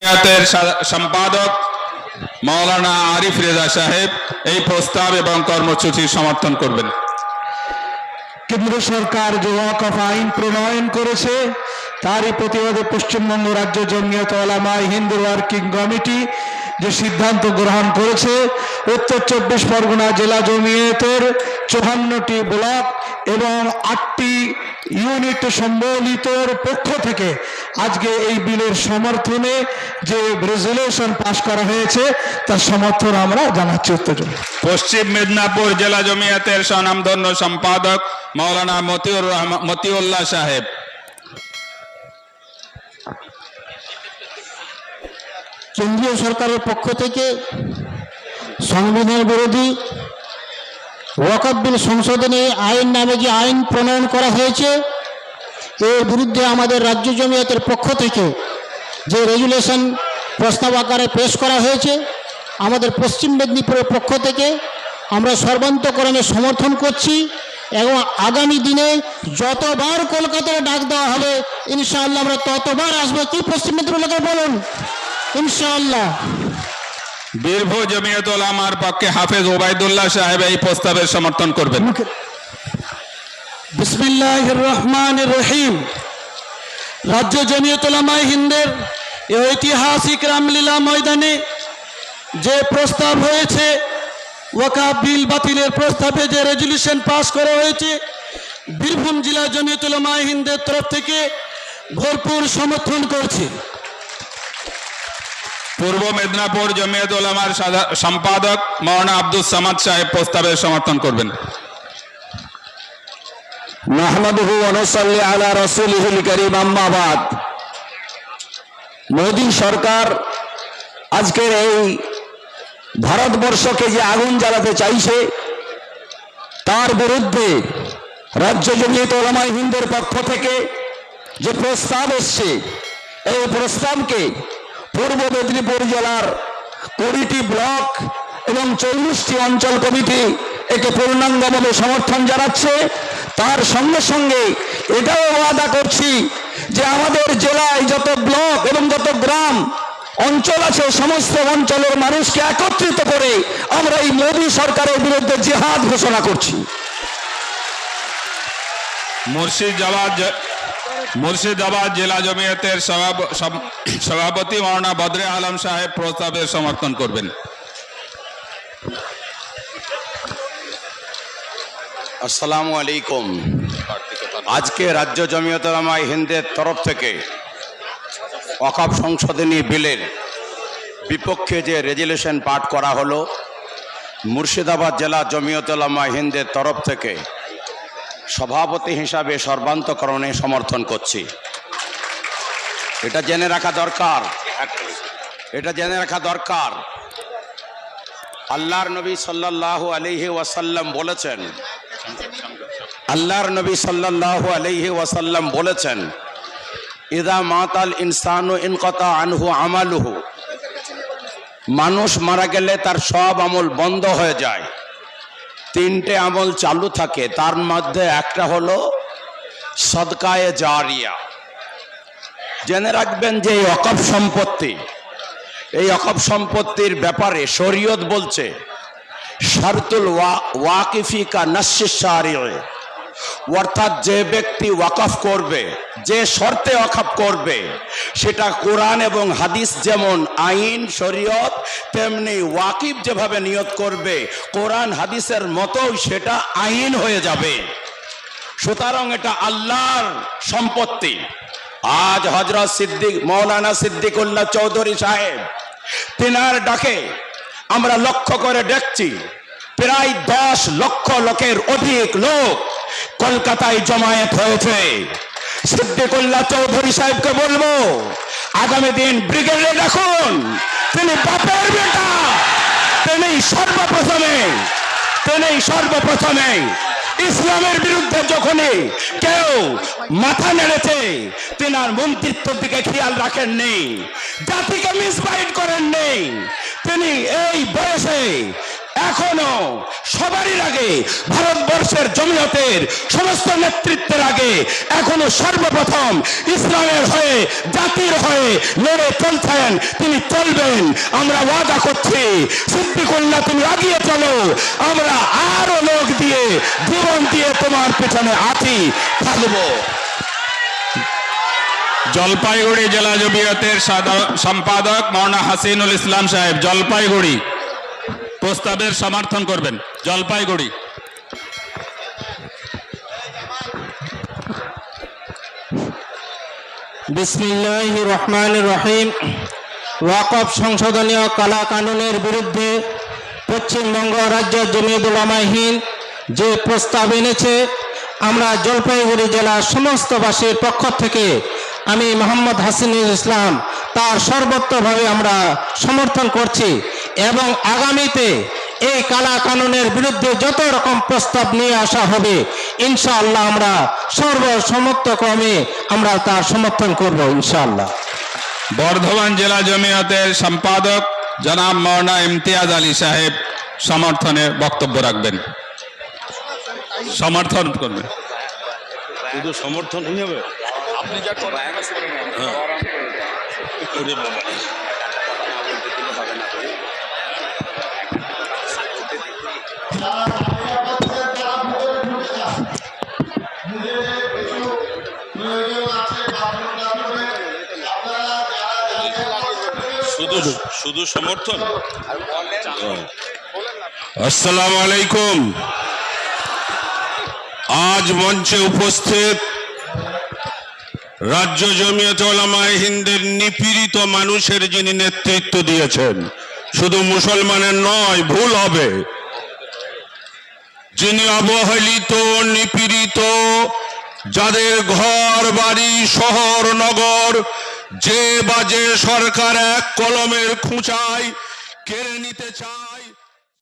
জমিয়তের সম্পাদক মাওলানা আরিফ রেজা সাহেব এই প্রস্তাব এবং কর্মসূচির সমর্থন করবেন। কেন্দ্র সরকার যে ওয়াকফ আইন প্রণয়ন করেছে তারই প্রতিবাদে পশ্চিমবঙ্গ রাজ্য জমিয়ত উলামায়ে হিন্দ ওয়ার্কিং কমিটি যে সিদ্ধান্ত গ্রহণ করেছে, উত্তর 24 পরগনা জেলা জমিয়তের 54টি ব্লক এবং 8টি ইউনিট সম্বলিত পক্ষ থেকে আজকে এই বিলের সমর্থনে যে রেজুলেশন পাশ করা হয়েছে তার সমর্থন আমরা জানাচ্ছি। পশ্চিম মেদিনীপুর জেলা জমিয়তের স্বনামধন্য সম্পাদক মাওলানা মতিউল্লাহ সাহেব। কেন্দ্রীয় সরকারের পক্ষ থেকে সংবিধান বিরোধী ওয়াকফ বিল সংশোধনী আইন নামে যে আইন প্রণয়ন করা হয়েছে, এর বিরুদ্ধে আমাদের রাজ্য জমিয়তের পক্ষ থেকে যে রেজুলেশন প্রস্তাব আকারে পেশ করা হয়েছে, আমাদের পশ্চিম মেদিনীপুরের পক্ষ থেকে আমরা সর্বান্তকরণে সমর্থন করছি এবং আগামী দিনে যতবার কলকাতায় ডাক দেওয়া হবে ইনশাআল্লাহ আমরা ততবার আসবো। কি পশ্চিম মেদিনীপুর লোকে বলুন, ইনশাআল্লাহ। বীরভূম জমিয়ত উলামার পক্ষে হাফেজ ওবায়দুল্লাহ সাহেব এই প্রস্তাবের সমর্থন করবেন। বিসমিল্লাহির রহমানির রহিম। রাজ্য জমিয়ত উলামায়ে হিন্দের ঐতিহাসিক রামলীলা ময়দানে যে প্রস্তাব হয়েছে, ওয়াকফ বিল বাতিলের প্রস্তাবে যে রেজুলেশন পাস করা হয়েছে, বীরভূম জেলা জমিয়ত উলামায়ে হিন্দের তরফ থেকে ভরপুর সমর্থন করছে। পূর্ব মেদিনীপুর জমিয়ত উলামার সম্পাদক মাওলানা আব্দুস সামাদ সাহেব প্রস্তাবের সমর্থন করবেন। নাহমাদুহু ওয়া নুসাল্লি আলা রাসূলিহিল কারীম, আম্মা বাদ। মোদী সরকার আজকের এই ভারতবর্ষকে যে আগুন জ্বালাতে চাইছে তার বিরুদ্ধে রাজ্য জমিয়ত উলামায়ে হিন্দের পক্ষ থেকে যে প্রস্তাব এসছে, এই প্রস্তাবকে পূর্ব মেদিনীপুর জেলার 20টি ব্লক এবং 40টি অঞ্চল কমিটি একে পূর্ণাঙ্গভাবে সমর্থন জানাচ্ছে। তার সঙ্গে সঙ্গে এটাও ওয়াদা করছি যে আমাদের জেলায় যত ব্লক এবং যত গ্রাম অঞ্চল আছে, সমস্ত অঞ্চলের মানুষকে একত্রিত করে আমরা এই মোদী সরকারের বিরুদ্ধে জিহাদ ঘোষণা করছি। মুর্শিদাবাদ জেলা জমিয়তের সভাপতি মাওলানা বদরে আলম সাহেব প্রস্তাবের সমর্থন করবেন। আসসালামু আলাইকুম। আজকে রাজ্য জমিয়ত উলামায়ে হিন্দের তরফ থেকে ওয়াকফ সংশোধনী বিলের বিপক্ষে যে রেজুলেশন পাঠ করা হলো, মুর্শিদাবাদ জেলা জমিয়ত উলামায়ে হিন্দের তরফ থেকে সভাপতি হিসাবে সর্বান্তকরণে সমর্থন করছি। এটা জেনে রাখা দরকার আল্লাহর নবী সাল্লাল্লাহু আলাইহি ওয়াসাল্লাম বলেছেন, ইদা মাতাল ইনসানু ইনকাতা আনহু আমালুহু, মানুষ মারা গেলে তার সব আমল বন্ধ হয়ে যায়, 3টে আমল চালু থাকে, তার মধ্যে একটা হলো সদকায়ে জারিয়া। জেনে রাখবেন যে এই ওয়াকফ সম্পত্তির ব্যাপারে শরীয়ত বলছে শারতুল ওয়াকিফি কা নাসসিস শারিঈ, অর্থাৎ যে ব্যক্তি ওয়াকফ করবে, যে শর্তে ওয়াকফ করবে, সেটা কোরআন এবং হাদিস যেমন আইন শরীয়ত, তেমনি ওয়াকিফ যেভাবে নিয়ত করবে কোরআন হাদিসের মতোই সেটা আইন হয়ে যাবে। সুতরাং এটা আল্লাহর সম্পত্তি। আজ হযরত মৌলানা সিদ্দিকুল্লাহ চৌধুরী সাহেব, তিনার ডাকে আমরা লক্ষ্য করে দেখছি প্রায় 10 লক্ষ লোকের অধিক লোক কলকাতায় জমায়েত হয়েছে। সিদ্দিকুল্লাহ চৌধুরী সাহেবকে বলবো, আগামী দিন ব্রিগেডে রাখুন। তিনি বাপের বেটা, তিনি সর্বপ্রথমে ইসলামের বিরুদ্ধে যখনই কেউ মাথা নেড়েছে, তিনার মন্ত্রিত্বের দিকে খেয়াল রাখেননি, জাতিকে মিসগাইড করেননি। তিনি এই বয়সে এখনো সবারই আগে ভারতবর্ষের জমিয়তের সমস্ত নেতৃত্বের আগে এখনো সর্বপ্রথম ইসলামের হয়ে, জাতির হয়ে লড়ে চলছেন, তিনি চলবেন। আমরা ওয়াদা করছি, সিদ্দিকুল্লাহ তুমি এগিয়ে চলো, আমরা আরো লোক দিয়ে, জীবন দিয়ে তোমার পেছনে আছি, থাকবো। জলপাইগুড়ি জেলা জমিয়তের সম্পাদক মাওলানা হাসিনুল ইসলাম সাহেব, জলপাইগুড়ি, প্রস্তাবের সমর্থন করবেন। জলপাইগুড়ি। বিসমিল্লাহির রহমানির রহিম। ওয়াকফ সংশোধনীয় কালা কানুনের বিরুদ্ধে পশ্চিমবঙ্গ রাজ্য জমিয়ত উলামায়ে হিন্দ যে প্রস্তাব এনেছে, আমরা জলপাইগুড়ি জেলার সমস্তবাসীর পক্ষ থেকে আমি মোহাম্মদ হাসিনুল ইসলাম তার সর্বত্রভাবে আমরা সমর্থন করছি এবং আগামীতে এই কালা কানুনের বিরুদ্ধে যত রকম প্রস্তাব নিয়ে আসা হবে ইনশাআল্লাহ আমরা সর্বসম্মতক্রমে আমরা তার সমর্থন করব ইনশাআল্লাহ। বর্ধমান জেলা জমিয়তের সম্পাদক জনাব মাওলানা ইমতিয়াজ আলী সাহেব সমর্থনে বক্তব্য রাখবেন। সমর্থন করবেন। শুধু সমর্থন হয়ে যাবে? আপনি যা করেন শুধু সমর্থন। আসসালামু আলাইকুম। আজ মঞ্চে উপস্থিত রাজ্য জমিয়ত উলামায়ে হিন্দের নিপীড়িত মানুষের যিনি নেতৃত্ব দিয়েছেন, শুধু মুসলমানের নয়, ভুল হবে, যিনি অবহেলিত, নিপীড়িত, যাদের ঘর বাড়ি শহর নগর যে বাজে সরকার এক কলমের খুঁচায় কেড়ে নিতে চায়,